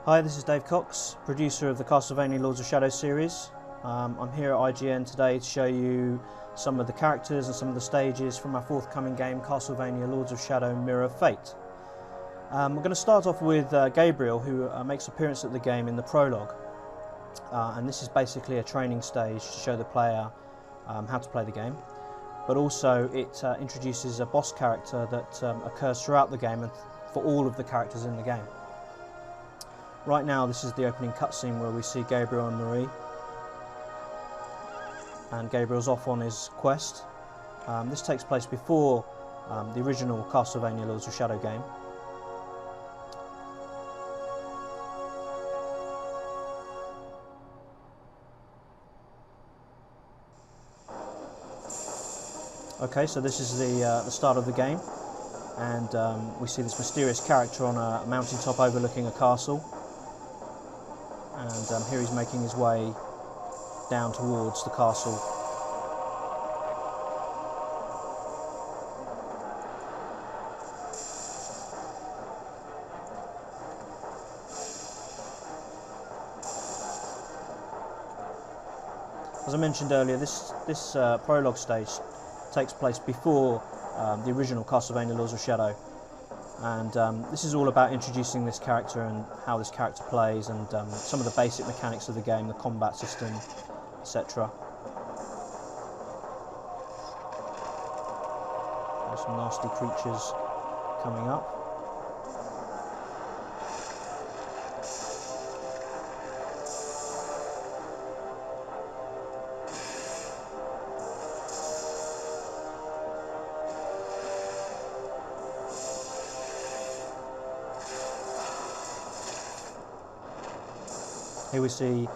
Hi, this is Dave Cox, producer of the Castlevania Lords of Shadow series. I'm here at IGN today to show you some of the characters and some of the stages from our forthcoming game, Castlevania Lords of Shadow Mirror of Fate. We're going to start off with Gabriel, who makes an appearance at the game in the prologue. And this is basically a training stage to show the player how to play the game. But also it introduces a boss character that occurs throughout the game and for all of the characters in the game. Right now this is the opening cutscene where we see Gabriel and Marie. And Gabriel's off on his quest. This takes place before the original Castlevania Lords of Shadow game. Okay, so this is the start of the game, and we see this mysterious character on a mountaintop overlooking a castle, and here he's making his way down towards the castle. As I mentioned earlier, this prologue stage takes place before the original Castlevania Lords of Shadow, and this is all about introducing this character and how this character plays, and some of the basic mechanics of the game, the combat system, etc. There's some nasty creatures coming up. Here we see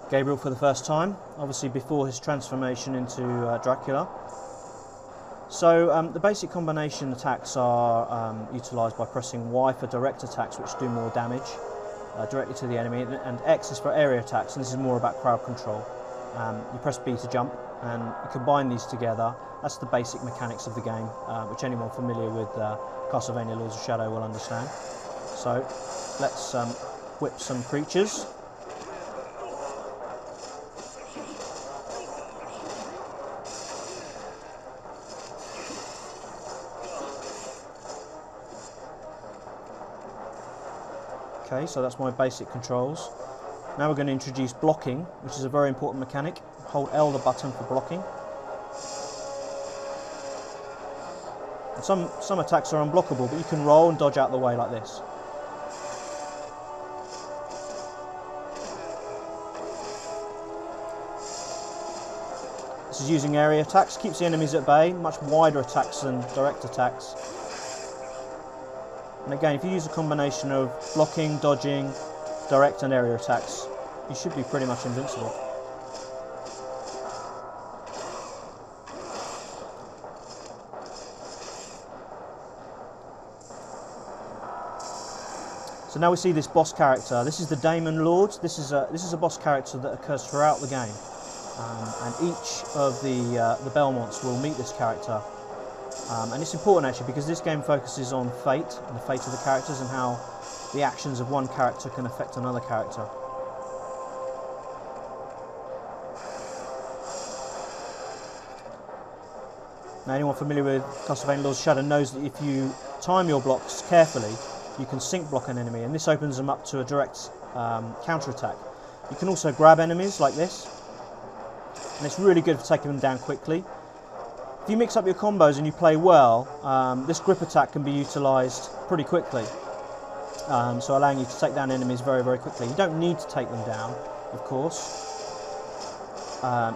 Gabriel for the first time, obviously before his transformation into Dracula. So the basic combination attacks are utilised by pressing Y for direct attacks, which do more damage directly to the enemy, and X is for area attacks, and this is more about crowd control. You press B to jump, and you combine these together. That's the basic mechanics of the game, which anyone familiar with Castlevania Lords of Shadow will understand. So let's whip some creatures. Okay, so that's my basic controls. Now we're going to introduce blocking, which is a very important mechanic. Hold L the button for blocking. And some attacks are unblockable, but you can roll and dodge out the way like this. This is using area attacks, keeps the enemies at bay, much wider attacks than direct attacks. And again, if you use a combination of blocking, dodging, direct and area attacks, you should be pretty much invincible. So now we see this boss character. This is the Demon Lord. This is a boss character that occurs throughout the game, and each of the Belmonts will meet this character. And it's important actually because this game focuses on fate and the fate of the characters and how the actions of one character can affect another character. Now, anyone familiar with Castlevania Lords of Shadow knows that if you time your blocks carefully, you can sync block an enemy, and this opens them up to a direct counter-attack. You can also grab enemies like this, and it's really good for taking them down quickly. If you mix up your combos and you play well, this grip attack can be utilised pretty quickly, so allowing you to take down enemies very, very quickly. You don't need to take them down, of course,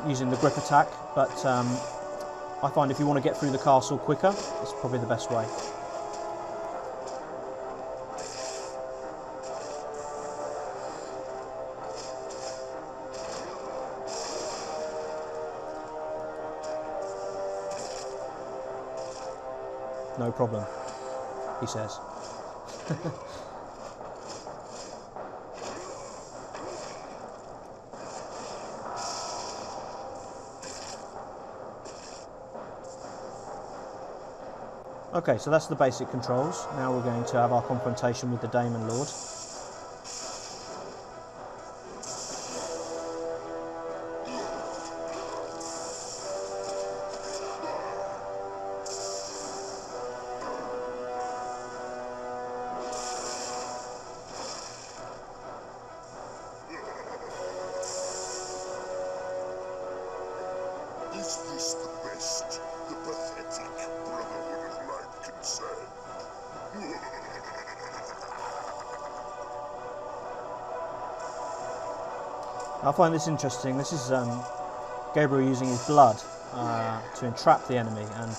using the grip attack, but I find if you want to get through the castle quicker, it's probably the best way. No problem, he says. Okay, so that's the basic controls. Now we're going to have our confrontation with the Demon Lord. I find this interesting. This is Gabriel using his blood to entrap the enemy, and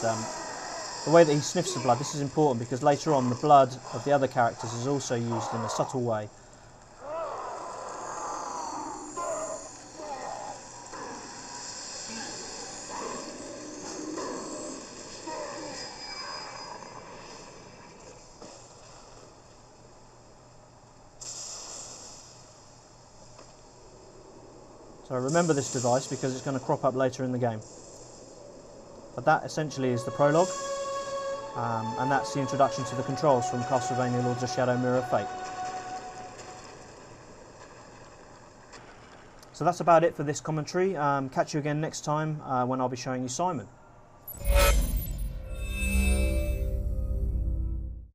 the way that he sniffs the blood, this is important because later on the blood of the other characters is also used in a subtle way. So remember this device because it's going to crop up later in the game. But that essentially is the prologue, and that's the introduction to the controls from Castlevania Lords of Shadow Mirror of Fate. So that's about it for this commentary. Catch you again next time when I'll be showing you Simon.